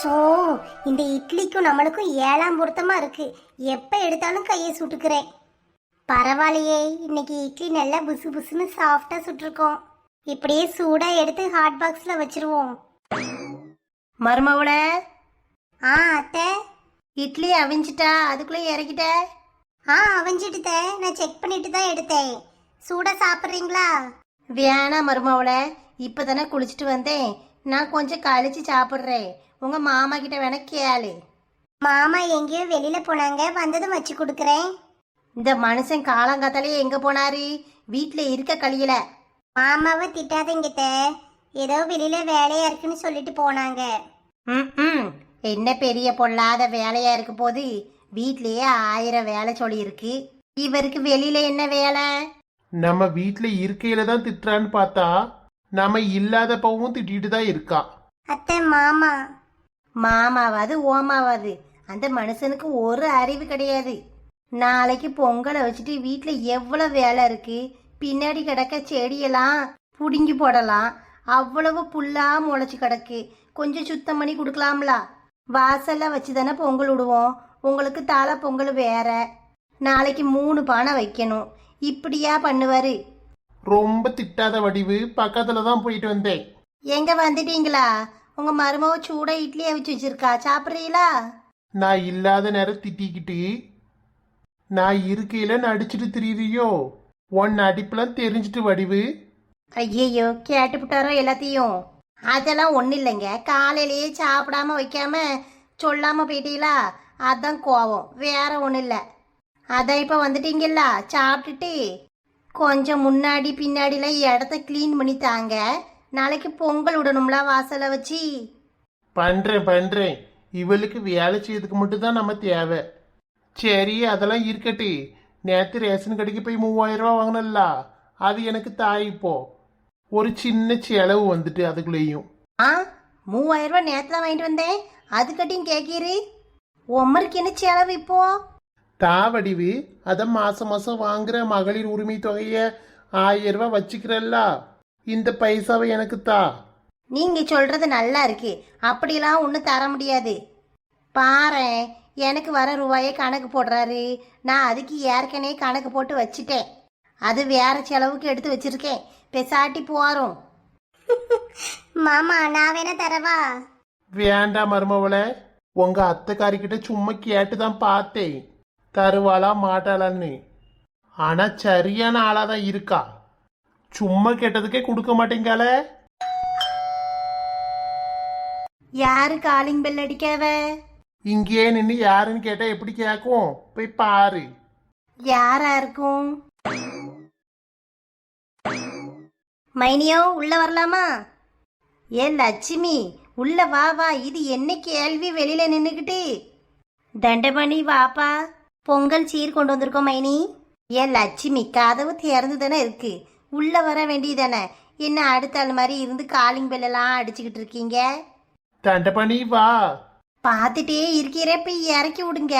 So இந்த இட்லிக்கும் நம்மளுக்கும் ஏழாம் பொருத்தமா இருக்கு. எப்ப எடுத்தாலும் கையை சுட்டுக்கிறேன். பரவாயில்லையே, இன்னைக்கு இட்லி நல்லா புசு புசுன்னு சாஃப்டா சுட்டிருக்கோம். இப்படியே சூடா எடுத்து ஹாட் பாக்ஸ்ல வச்சிருவோம். மருமவள அத்தை, இட்லி அவிஞ்சிட்டா, அதுக்குள்ள இறக்கிட்ட? அவிஞ்சிட்டுத. நான் செக் பண்ணிட்டு தான் எடுத்தேன். சூடா சாப்பிட்றீங்களா? வேணாம் மருமவள, இப்பதானே குளிச்சுட்டு வந்தேன். நான் கொஞ்சம் கழிச்சு சாப்பிட்றேன். உங்க மாமா கிட்ட வேணா கேளு. மாமா எங்கேயோ வெளியில போனாங்க, வந்ததும் வச்சு கொடுக்குறேன். இந்த மனுஷன் காலங்காத்தாலே எங்க போனாரு? வீட்டுல இருக்க கழியல. மாமாவை திட்டாதீங்கிட்ட, ஏதோ வெளியில வேலையா இருக்குன்னு சொல்லிட்டு போனாங்க. ம் என்ன பெரிய பொல்லாத வேலையா இருக்கு போது? வீட்லயே 1000 வேலை சொல்லி இருக்கு. இவருக்கு வெளியில என்ன வேலை? நம்ம வீட்ல இருக்கையில தான் திட்டுறான்னு பார்த்தா நம்ம இல்லாதப்பவும் திட்டிட்டு தான் இருக்கா. அத்தை, மாமா மாமாவாது ஓமாவாது, அந்த மனுஷனுக்கு ஒரு அறிவு கிடையாது. நாளைக்கு பொங்கலை வச்சுட்டு வீட்டில் எவ்வளோ வேலை இருக்கு. பின்னாடி கிடக்க செடியெல்லாம் புடுங்கி போடலாம். அவ்வளவு புல்லா முளைச்சி கிடக்கு. கொஞ்சம் சுத்தம் பண்ணி கொடுக்கலாம்ல. வாசல்ல வச்சு தானே பொங்கல் விடுவோம். உங்களுக்கு தலை பொங்கல் வேற. நாளைக்கு 3 பானை வைக்கணும். இப்படியா பண்ணுவாரு? ரொம்ப திட்டாத வடிவு, பக்கத்துல தான் போயிட்டு வந்தேன். எங்க வந்துட்டீங்களா? உங்க மருமவ சூட இட்லி அவிச்சு வச்சிருக்கா, சாப்பிட்றீங்களா? நான் இல்லாத நேரம் திட்டிக்கிட்டு நான் இருக்கையில நடிச்சிட்டு திரியிறியோ? உன் நடிப்புலாம் தெரிஞ்சிட்டு வடிவு. ஐயையோ, கேட்டுவிட்டாரோ எல்லாத்தையும்? அதெல்லாம் ஒன்றும் இல்லைங்க. காலையிலேயே சாப்பிடாம வைக்காம சொல்லாம போயிட்டீங்களா, அதான் கோவம், வேற ஒன்றும் இல்லை. அதான் இப்போ வந்துட்டீங்களா, சாப்பிட்டுட்டு கொஞ்சம் முன்னாடி பின்னாடிலாம் இடத்த க்ளீன் பண்ணி தாங்க. நாளைக்கு பொங்கல் விடணும்ல வாசலை வச்சு. பண்றேன். இவளுக்கு வேலை செய்யறதுக்கு மட்டும் தான் நம்ம தேவை. சரி, அதெல்லாம் இருக்கட்டு. நேற்று ரேஷன் கடைக்கு போய் 3000 ரூபா வாங்கினல்ல, அது எனக்கு தாயிப்போ. ஒரு சின்ன செலவு வந்துட்டு அதுக்குள்ளேயும். 3000 ரூபா நேற்று தான் வாங்கிட்டு வந்தேன், அதுக்கட்டையும் கேட்கிறீ? உமருக்கு என்ன செலவு இப்போ? தாவடிவு, அதான் மாசம் மாசம் வாங்குற மகளிர் உரிமை தொகைய 1000 ரூபா வச்சுக்கிறல்ல, இந்த பைசாவை எனக்கு தா. நீங்க சொல்றது நல்லா இருக்கு. அப்படிலாம் ஒன்றும் தர முடியாது. பாரேன், எனக்கு வர ரூபாயை கணக்கு போடுறாரு. நான் அதுக்கு ஏற்கனவே கணக்கு போட்டு வச்சுட்டேன். அது வேற செலவுக்கு எடுத்து வச்சிருக்கேன். பெசாட்டி போறோம். மாமா, நான் வேணா தரவா? வேண்டாம் மருமவளை, உங்க அத்தைக்காரிக்கிட்ட சும்மா கேட்டுதான் பார்த்தேன், தருவாளா மாட்டாளான்னு. ஆனா சரியான ஆளாதான் இருக்கா. சும்மா கேட்டதுக்கே கொடுக்க மாட்டேங்கால. யாரு காலிங் பெல் அடிக்காவ? இங்கேயே நின்று யாருன்னு கேட்டா எப்படி கேட்கும்? போய் பாரு. யாரா இருக்கும்? மைனியோ, உள்ள வரலாமா? ஏ லட்சுமி, உள்ள வா வா. இது என்ன கேள்வி வெளியில நின்னுக்கிட்டு? தண்டமணி வாப்பா, பொங்கல் சீர் கொண்டு வந்திருக்கோம் மைனி. ஏ லட்சுமி, கதவு திறந்து தானே இருக்கு, உள்ள வர வேண்டியதானே. என்ன அடுத்த ஆள் மாதிரி இருந்து காலிங் பெல்லாம் அடிச்சுக்கிட்டு இருக்கீங்க? தண்டபணி வா. பார்த்துட்டே இருக்கிறே, போய் இறக்கி விடுங்க.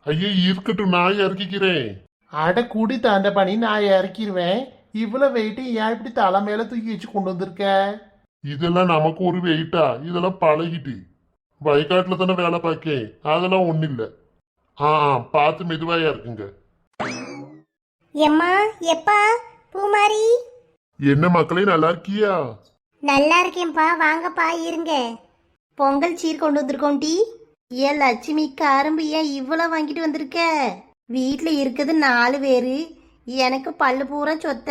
ஐயே, இருக்கட்டும், நான் இறக்கிக்கிறேன். அட கூடி தண்டபணி, நான் இறக்கிடுவேன். இவ்வளவு வெயிட்டு ஏன் இப்படி தலை மேல தூக்கி வச்சு கொண்டு வந்திருக்க? இதெல்லாம் நமக்கு ஒரு வெயிட்டா? இதெல்லாம் பழகிட்டு வயக்காட்டுல தானே வேலை பார்க்கேன், அதெல்லாம் ஒண்ணு இல்ல. பார்த்து மெதுவாயா இருக்குங்க. எம்மா, எப்பா, பூமாரி. என்ன மக்களே, நல்லா இருக்கியா? நல்லா இருக்கேன்ப்பா, வாங்கப்பா இருங்க. பொங்கல் சீர் கொண்டு வந்திருக்கோம் டீ. ஏன் லட்சுமி, கரும்பு ஏன் இவ்வளோ வாங்கிட்டு வந்திருக்க? வீட்டில் இருக்குது 4 பேரு, எனக்கு பல்லு பூரா சொத்த.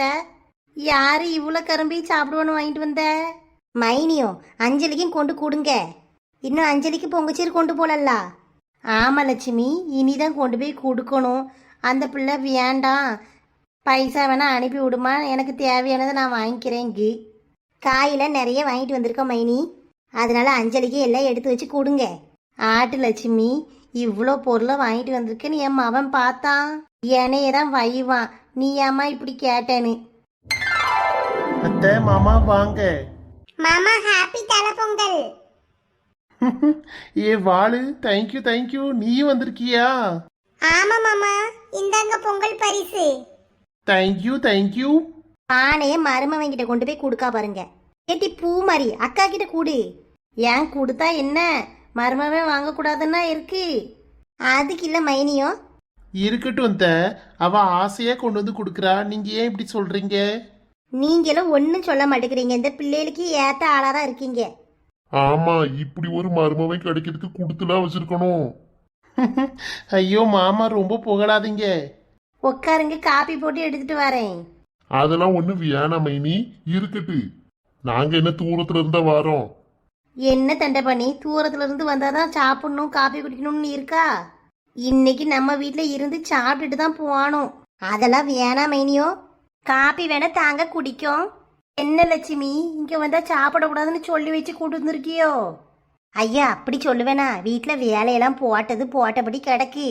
யாரு இவ்வளோ கரும்பையும் சாப்பிடுவோன்னு வாங்கிட்டு வந்த? மைனியும் அஞ்சலிக்கும் கொண்டு கொடுங்க. இன்னும் அஞ்சலிக்கு பொங்கச்சீர் கொண்டு போலல்ல? ஆமாம் லட்சுமி, இனிதான் கொண்டு போய் கொடுக்கணும். அந்த பிள்ளை வேண்டாம், பைசா வேணா அனுப்பி விடுமா, எனக்கு தேவையானதை நான் வாங்கிக்கிறேங்கு. காயில் நிறைய வாங்கிட்டு வந்திருக்கோம் மைனி, அதனால அஞ்சலிக்கு எல்லாம் எடுத்து வச்சு கொடுங்க. ஆட்டு லட்சுமி, இவ்வளோ பொருளை வாங்கிட்டு வந்திருக்கேன்னு என் மவன் பார்த்தான், என்னையே தான் வைவான். நீ ஏம்மா இப்படி கேட்டேன்னு. அத்தை, மாமா வாங்க. மாமா, ஹாப்பி தலை பொங்கல். ஏ வாளு, தேங்க்யூ. நீ வந்திருக்கியா? ஆமா மாமா, இந்தாங்க பொங்கல் பரிசு. தேங்க்யூ. பானைய மருமவங்கிட்ட கொண்டு போய் கொடுக்கா பாருங்க. ஏட்டி பூ மாதிரி அக்கா கிட்ட கூடு. ஏன் கொடுத்தா என்ன, மருமவன் வாங்கக்கூடாதுன்னா இருக்கு. அதுக்கு இல்லை மைனியும். இருக்கட்டும் அவ ஆசையா கொண்டு வந்து கொடுக்குறா, நீங்க ஏன் இப்படி சொல்றீங்க? நீங்களும் ஒன்றும் சொல்ல மாட்டேங்கிறீங்க. இந்த பிள்ளைகளுக்கு ஏற்ற ஆளாக தான் இருக்கீங்க. ஆமா, இப்படி ஒரு மருமவன் கிடைக்கிறதுக்கு கொடுத்துலாம் வச்சிருக்கணும். ஐயோ மாமா ரொம்ப புகழாதீங்க. உட்காருங்க, காப்பி போட்டு எடுத்துட்டு வரேன். அதெல்லாம் ஒண்ணு வேணாம் மைனி, இருக்கட்டு. நாங்க என்ன தூரத்துல இருந்தா வரோம். என்ன தண்டை பண்ணி தூரத்துல இருந்து வந்தாதான் சாப்பிடணும் காப்பி குடிக்கணும்னு இருக்கா? இன்னைக்கு நம்ம வீட்டில் இருந்து சாப்பிட்டுட்டு தான் போகணும். அதெல்லாம் வேணாம் மைனியோ. காப்பி வேணா தாங்க குடிக்கும். என்ன லட்சுமி, இங்க வந்தா சாப்பிடக்கூடாதுன்னு சொல்லி வச்சு கூட்டு வந்திருக்கியோ? ஐயா அப்படி சொல்லுவேனா, வீட்டில் வேலையெல்லாம் போட்டபடி கிடக்கு.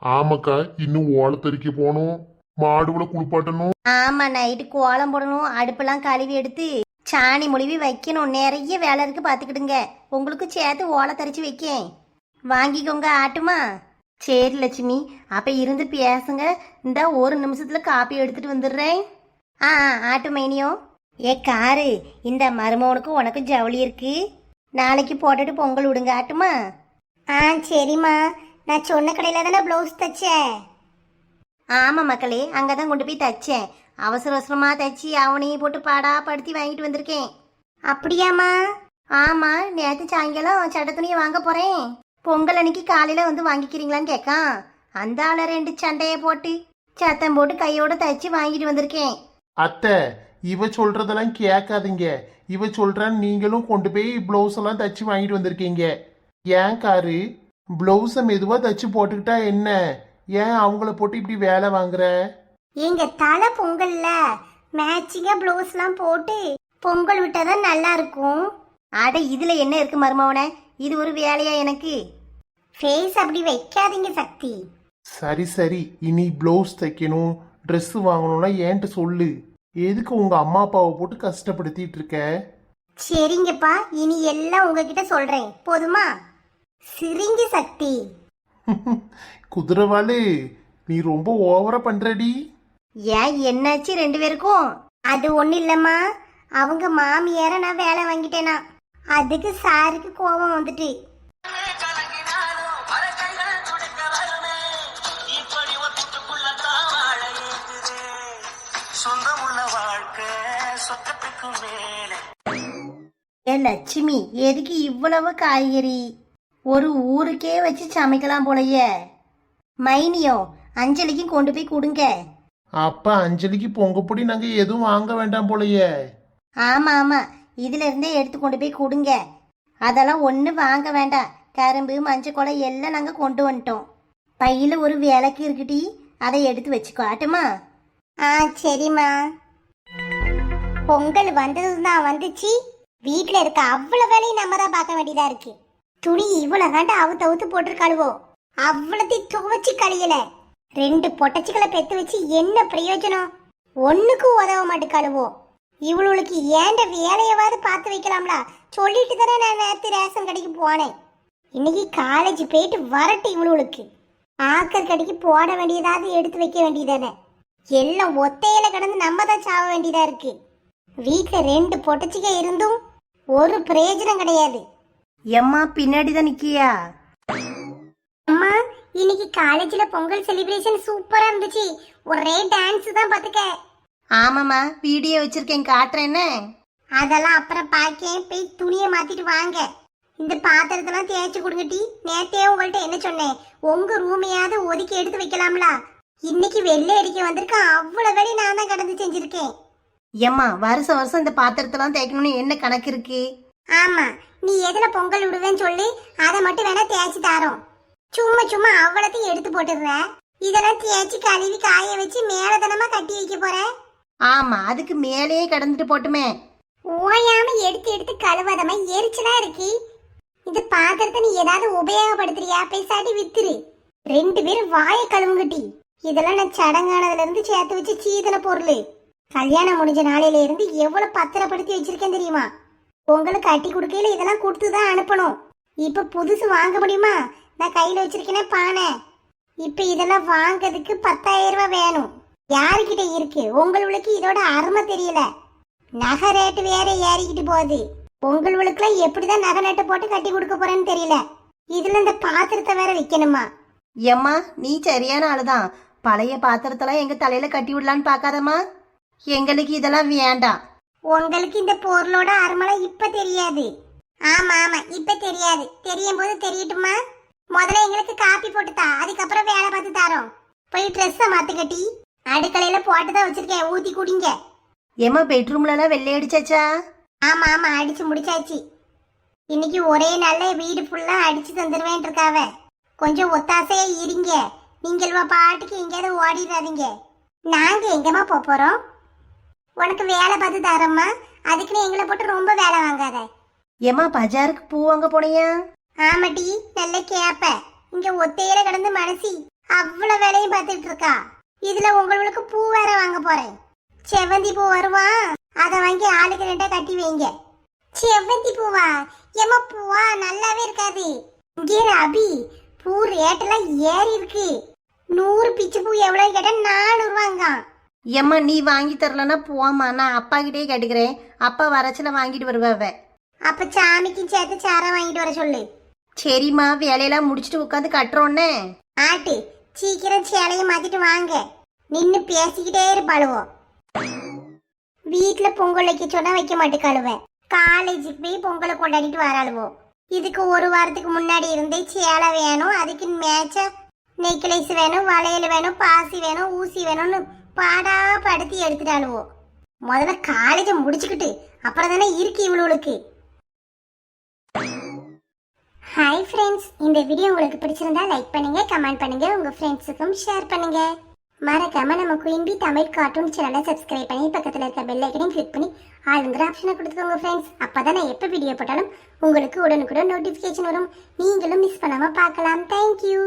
ஆமாக்கா, இன்னும் ஓலத்தறிக்க போகணும், மாடுகளை குளிப்பாட்டணும். ஆமா, நைட்டு கோலம் போடணும், அடுப்பெல்லாம் கழுவி எடுத்து சாணி மொழிவி வைக்கணும். நிறைய வேலை இருக்கு, பாத்துக்கிடுங்க. உங்களுக்கு சேர்த்து ஓலை தரிச்சு வைக்கேன், வாங்கிக்கோங்க. ஆட்டுமா? சரி லட்சுமி, அப்ப இருந்து பேசுங்க. இந்த ஒரு நிமிஷத்துல காப்பி எடுத்துட்டு வந்துடுறேன். ஆட்டு மைனியோ. ஏ காரு, இந்த மருமவனுக்கு உனக்கும் ஜவுளி இருக்கு, நாளைக்கு போட்டுட்டு பொங்கல் விடுங்க. ஆட்டுமா? சரிம்மா. நான் சொன்ன கடையில தானே பிளவுஸ் தைச்சேன். ஆமா மக்களே, அங்கதான் கொண்டு போய் தைச்சேன். அவசர அவசரமா தைச்சி அவனையும் போட்டு பாடா படுத்தி வாங்கிட்டு வந்திருக்கேன். அப்படியாம்மா? ஆமா, நேற்று சாயங்காலம் சட்ட துணியை வாங்க போறேன். பொங்கல் அன்னைக்கு காலையில வந்து வாங்கிக்கிறீங்களான்னு கேட்கான். அந்த ஆள 2 சண்டையை போட்டு சத்தம் போட்டு கையோட தைச்சு வாங்கிட்டு வந்திருக்கேன். அத்தை, இவ சொல்றதெல்லாம் கேட்காதீங்க. இவ சொல்றான்னு நீங்களும் கொண்டு போய் பிளவுஸ் எல்லாம் தச்சு வாங்கிட்டு வந்திருக்கீங்க. ஏன் காரு, பிளவுஸை மெதுவா தச்சு போட்டுக்கிட்டா என்ன? ஏன் அவங்கள போட்டு இப்படி வேலை வாங்குற? எங்க தலை பொங்கல்ல மேட்சிங்கா பிளவுஸ்லாம் போட்டு பொங்கல் விட்டாதான் நல்லா இருக்கும். அட இதுல என்ன இருக்கு மருமவனே, இது ஒரு வேலையா எனக்கு? ஃபேஸ் அப்படி வைக்காதீங்க சக்தி. சரி சரி, இனி பிளவுஸ் தைக்கணும், ட்ரெஸ் வாங்கணும்னா ஏன்ட்டு சொல்லு. எதுக்கு உங்க அம்மா அப்பாவை போட்டு கஷ்டப்படுத்திட்டு இருக்க? சரிங்கப்பா, இனி எல்லாம் உங்ககிட்ட சொல்றேன், போதுமா? சிரிங்க சக்தி. குதிரவாளு, நீ ரொம்ப ஓவரா பண்றடி. ஏன் என்னாச்சு 2 பேருக்கும்? அது ஒண்ணு இல்லம்மா, அவங்க மாமியார நான் வேலை வாங்கிட்டேனா, அதுக்கு சாருக்கு கோபம் வந்துட்டு. ஏ லட்சுமி, எதுக்கு இவ்வளவு காய்கறி? ஒரு ஊருக்கே வச்சு சமைக்கலாம் போலயே. மைனியோ, அஞ்சலிக்கும் கொண்டு போய் கொடுங்க. அப்ப அஞ்சலிக்கு பொங்கப்பொடி நாங்க எதுவும் வாங்க வேண்டாம் போலயே. ஆமா ஆமா, இதுல இருந்தே எடுத்து கொண்டு போய் கொடுங்க. அதெல்லாம் ஒண்ணு வாங்க வேண்டாம். கரும்பு மஞ்சள் குலை எல்லாம் நாங்க கொண்டு வந்துட்டோம். பையில ஒரு விளக்கு இருக்குடி, அதை எடுத்து வச்சுக்கோ. ஆட்டுமா? சரிம்மா. பொங்கல் வந்ததுதான் வந்துச்சு, வீட்டுல இருக்க அவ்வளவு வேலையும் நம்ம தான் பார்க்க வேண்டியதா இருக்கு. துணி இவ்வளவு தாண்டா அவுத்து போட்டிருக்காளுவோ, அவ்வளத்தையும் துவைச்சு கழியல. 2 பொட்டச்சிகளை பெத்து வச்சு என்ன பிரயோஜனம்? ஒண்ணுக்கும் உதவ மாட்டுக்காளுவோ. இவளுக்கு ஏண்ட வேலையவாது பார்த்து வைக்கலாம்ல. சொல்லிட்டு தானே நான் நேற்று ரேஷன் கடைக்கு போனேன். இன்னைக்கு காலேஜ் போயிட்டு வரட்டு இவளுக்கு ஆக்கர் கடைக்கு போட வேண்டியதாவது எடுத்து வைக்க வேண்டியதானே. எல்லாம் ஒத்தையில கிடந்து நம்ம தான் சாவ வேண்டியதா இருக்கு. வீட்டுல 2 பொட்டச்சிக்க இருந்தும் ஒரு பிரயோஜனம் கிடையாது. எம்மா பின்னாடி தான் நிக்கியா? அம்மா, இன்னைக்கு காலேஜ்ல பொங்கல் செலிப்ரேஷன் சூப்பரா இருந்துச்சு. ஒரே டான்ஸ் தான் பாத்துக்க. ஆமாம்மா, வீடியோ வச்சிருக்கேன், காட்டுறேன்னு. அதெல்லாம் அப்புறம் பாக்கேன். போய் துணியை மாத்திட்டு வாங்க. இந்த பாத்திரத்தெல்லாம் தேய்ச்சி கொடுங்க டி. நேத்தே உங்கள்ட்ட என்ன சொன்னேன், உங்க ரூமையாவது ஒதுக்கி எடுத்து வைக்கலாம்ல. இன்னைக்கு வெள்ளை அடிக்க வந்திருக்கேன், அவ்வளவு வேலையை நான் தான் கடந்து செஞ்சிருக்கேன். ஏம்மா, வருஷம் வருஷம் இந்த பாத்திரத்தெல்லாம் தேய்க்கணும்னு என்ன கணக்கு இருக்கு? ஆமா, நீ எதுல பொங்கல் விடுவேன்னு சொல்லி அதை மட்டும் வேணா தேய்ச்சி தாரோம். சும்மா அவ்வளத்தையும் எடுத்து போட்டுடுற. இதெல்லாம் தேய்ச்சி கழுவி காய வச்சு மேலதனமா கட்டி வைக்க போற. ஆமா, அதுக்கு மேலேயே கடந்துட்டு போட்டுமே. ஓயாம எடுத்து கழுவாதமா எரிச்சலா இருக்கு. இந்த பாத்திரத்தை நீ ஏதாவது உபயோகப்படுத்துறியா? பேசாட்டி வித்துரு. 2 பேரும் வாய கழுவுங்கட்டி. இதெல்லாம் நான் சடங்கானதுல இருந்து சேர்த்து வச்சு சீதன பொருள். கல்யாணம் முடிஞ்ச நாளையில இருந்து எவ்வளவு பத்திரப்படுத்தி வச்சிருக்கேன் தெரியுமா? உங்களுக்கு கட்டி கொடுக்கையில இதெல்லாம் கொடுத்துதான் அனுப்பணும். இப்ப புதுசு வாங்க முடியுமா? நான் கையில வச்சிருக்கேனே பானை. இப்ப இதெல்லாம் வாங்கிறதுக்கு 10,000 ரூபாய் வேணும். யாருக்கிட்ட இருக்கு? உங்களுக்கு இதோட அருமை தெரியல. நகை ரேட்டு வேற ஏறிக்கிட்டு போகுது. உங்களுக்குலாம் எப்படிதான் நகை நட்டு போட்டு கட்டி கொடுக்க போறேன்னு தெரியல. இதுல இந்த பாத்திரத்தை வேற வைக்கணுமா? ஏம்மா நீ சரியான ஆளுதான். பழைய பாத்திரத்தெல்லாம் எங்க தலையில கட்டி விடலான்னு பார்க்காதம்மா. எங்களுக்கு இதெல்லாம் வேண்டாம். உங்களுக்கு இந்த பொருளோட அருமளை இப்ப தெரியாது. ஆமா ஆமா, இப்ப தெரியாது. தெரியும் போது தெரியட்டுமா? முதல்ல எங்களுக்கு காப்பி போட்டு தா, அதுக்கப்புறம் வேலை பார்த்து தரோம். போய் ட்ரெஸ்ஸை மாத்துக்கட்டி. அடுக்கலையில போட்டுதான் வச்சிருக்கேன், ஊத்தி குடிங்க. ஏம்மா பெட்ரூம்ல எல்லாம் வெள்ளை அடிச்சாச்சா? ஆமா ஆமா, அடிச்சு முடிச்சாச்சு. இன்னைக்கு ஒரே நாள்ல வீடு ஃபுல்லா அடிச்சு தந்துருவேன் இருக்காவ. கொஞ்சம் ஒத்தாசையா இருங்க. நீங்கள் பாட்டுக்கு எங்கேயாவது ஓடிடாதீங்க. நாங்க எங்கம்மா போறோம்? உனக்கு வேலை பார்த்து தரோம்மா, அதுக்குன்னு எங்களை போட்டு ரொம்ப வேலை வாங்காத. ஏம்மா பஜாருக்கு பூ வாங்க போனியா? ஆமாட்டி, நல்ல கேப்ப. இங்க ஒத்தையில கிடந்து மனசி அவ்வளவு வேலையும் பார்த்துட்டு இருக்கா. இதுல உங்களுக்கு பூ வேற வாங்க போறேன். செவ்வந்தி பூ வருவான், அதை வாங்கி ஆளுக்கு 2 கட்டி வைங்க. செவ்வந்தி பூவா? ஏமா பூவா நல்லாவே இருக்காது. இங்கே அபி, பூ ரேட்டெல்லாம் ஏறி இருக்கு. 100 பிச்சு பூ எவ்வளவு கேட்டா 400 ரூபாங்க. ஏம்மா நீ வாங்கி தரலன்னா போம்மா, நான் அப்பா கிட்டே கேட்டுக்கிறேன். அப்பா வரச்சுல வாங்கிட்டு வருவாவ. அப்ப சாமிக்கு சேர்த்து சாரம் வாங்கிட்டு வர சொல்லு. சரிம்மா, வேலையெல்லாம் முடிச்சுட்டு உட்காந்து கட்டுறோன்னே. ஆட்டு, சீக்கிரம் சேலையை மாத்திட்டு வாங்க. நின்னு பேசிக்கிட்டே இருப்பாளுவோ. வீட்டுல பொங்கல் வைக்க சொன்னா வைக்க மாட்டேக்காளுவேன். காலேஜுக்கு போய் பொங்கலை கொண்டாடிட்டு வராளுவோ. இதுக்கு ஒரு வாரத்துக்கு முன்னாடி இருந்தே சேலை வேணும், அதுக்கு மேட்ச நெக்லஸ் வேணும், வளையல் வேணும், பாசி வேணும், ஊசி வேணும்னு பாடா படுத்தி எடுத்துட்டாளுவோ. முதல்ல காலேஜை முடிச்சுக்கிட்டு அப்புறம் தானே இருக்கு இவளுக்கு. ஹாய் ஃப்ரெண்ட்ஸ், இந்த வீடியோ உங்களுக்கு பிடிச்சிருந்தா லைக் பண்ணுங்க, கமெண்ட் பண்ணுங்க, உங்க ஃப்ரெண்ட்ஸுக்கும் ஷேர் பண்ணுங்க. மறக்காம நம்ம குயின்பி தமிழ் கார்ட்டூன் சேனலை சப்ஸ்கிரைப் பண்ணி பக்கத்தில் இருக்க பெல் ஐக்கனையும் கிளிக் பண்ணி ஆளுங்கிற ஆப்ஷனை கொடுத்துக்கோங்க ஃப்ரெண்ட்ஸ். அப்பதான் நான் எப்போ வீடியோ போட்டாலும் உங்களுக்கு உடனுக்குடன் நோட்டிஃபிகேஷன் வரும். நீங்களும் மிஸ் பண்ணாம பார்க்கலாம். தேங்க்யூ.